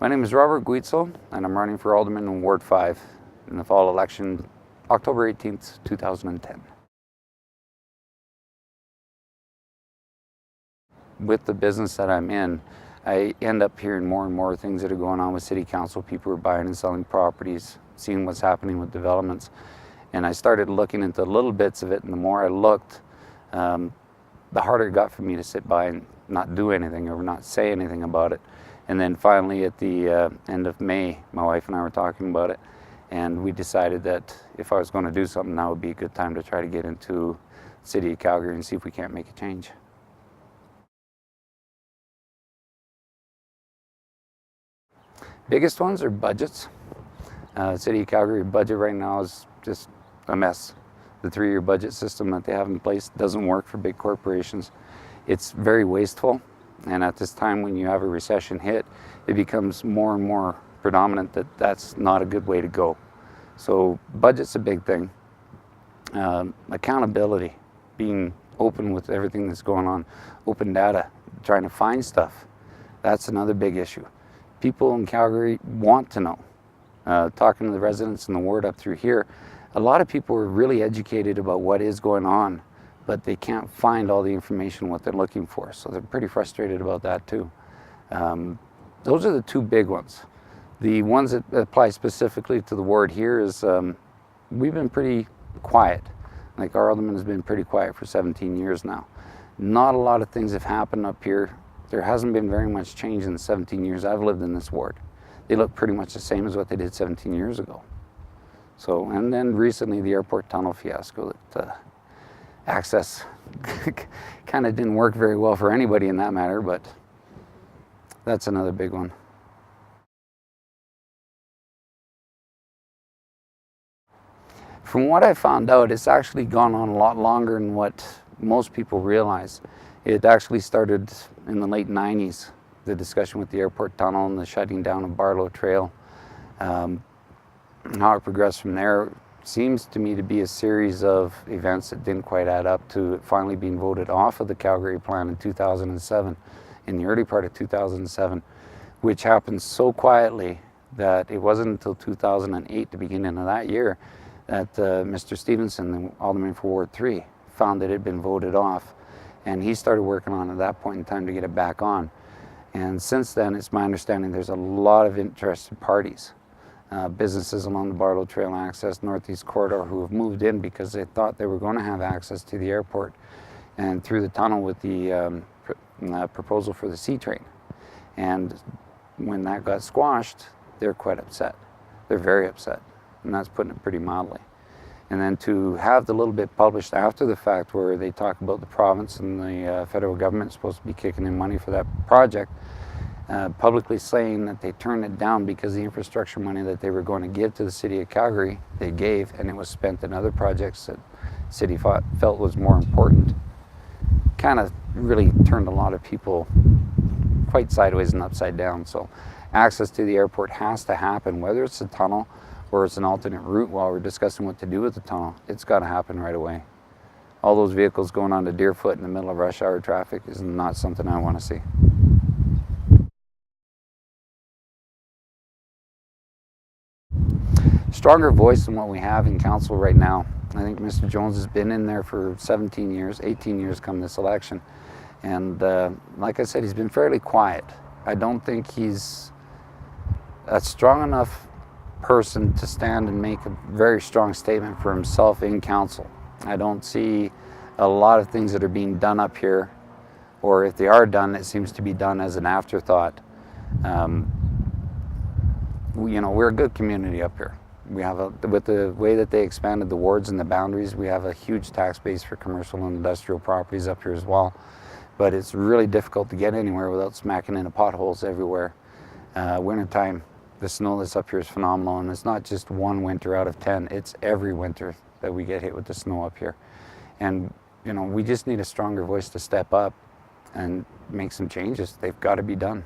My name is Robert Guizzo, and I'm running for Alderman in Ward 5 in the fall election, October 18th, 2010. With the business that I'm in, I end up hearing more and more things that are going on with City Council. People are buying and selling properties, seeing what's happening with developments. And I started looking into little bits of it, and the more I looked, the harder it got for me to sit by and not do anything or not say anything about it. And then finally at the end of May, my wife and I were talking about it, and we decided that if I was going to do something, now would be a good time to try to get into the City of Calgary and see if we can't make a change. Biggest ones are budgets. City of Calgary budget right now is just a mess. The 3-year budget system that they have in place doesn't work for big corporations. It's very wasteful, and at this time when you have a recession hit, it becomes more and more predominant that that's not a good way to go. So budget's a big thing. Accountability, being open with everything that's going on, open data, trying to find stuff, that's another big issue. People in Calgary want to know. Talking to the residents in the ward up through here, a lot of people are really educated about what is going on, but they can't find all the information what they're looking for. So they're pretty frustrated about that too. Those are the two big ones. The ones that apply specifically to the ward here is we've been pretty quiet. Like our alderman has been pretty quiet for 17 years now. Not a lot of things have happened up here. There hasn't been very much change in the 17 years I've lived in this ward. They look pretty much the same as what they did 17 years ago. So, and then recently the airport tunnel fiasco, that access kind of didn't work very well for anybody in that matter, but that's another big one. From what I found out, it's actually gone on a lot longer than what most people realize. It actually started in the late 90s, the discussion with the airport tunnel and the shutting down of Barlow Trail. How it progressed from there seems to me to be a series of events that didn't quite add up to it finally being voted off of the Calgary plan in 2007, in the early part of 2007, which happened so quietly that it wasn't until 2008, the beginning of that year, that Mr. Stevenson, the Alderman for Ward 3, found that it had been voted off. And he started working on it at that point in time to get it back on. And since then, it's my understanding there's a lot of interested parties. Businesses along the Barlow Trail access, Northeast Corridor, who have moved in because they thought they were going to have access to the airport and through the tunnel with the proposal for the C train. And when that got squashed, they're quite upset. They're very upset, and that's putting it pretty mildly. And then to have the little bit published after the fact where they talk about the province and the federal government supposed to be kicking in money for that project, publicly saying that they turned it down because the infrastructure money that they were going to give to the City of Calgary, they gave, and it was spent in other projects that the city felt was more important. Kind of really turned a lot of people quite sideways and upside down. So access to the airport has to happen, whether it's a tunnel or it's an alternate route while we're discussing what to do with the tunnel. It's got to happen right away. All those vehicles going on to Deerfoot in the middle of rush hour traffic is not something I want to see. Stronger voice than what we have in council right now. I think Mr. Jones has been in there for 17 years, 18 years come this election. And like I said, he's been fairly quiet. I don't think he's a strong enough person to stand and make a very strong statement for himself in council. I don't see a lot of things that are being done up here, or if they are done, it seems to be done as an afterthought. You know, we're a good community up here. We have with the way that they expanded the wards and the boundaries, we have a huge tax base for commercial and industrial properties up here as well. But it's really difficult to get anywhere without smacking into potholes everywhere. Wintertime, the snow that's up here is phenomenal, and it's not just one winter out of 10, it's every winter that we get hit with the snow up here. And you know, we just need a stronger voice to step up and make some changes. They've got to be done.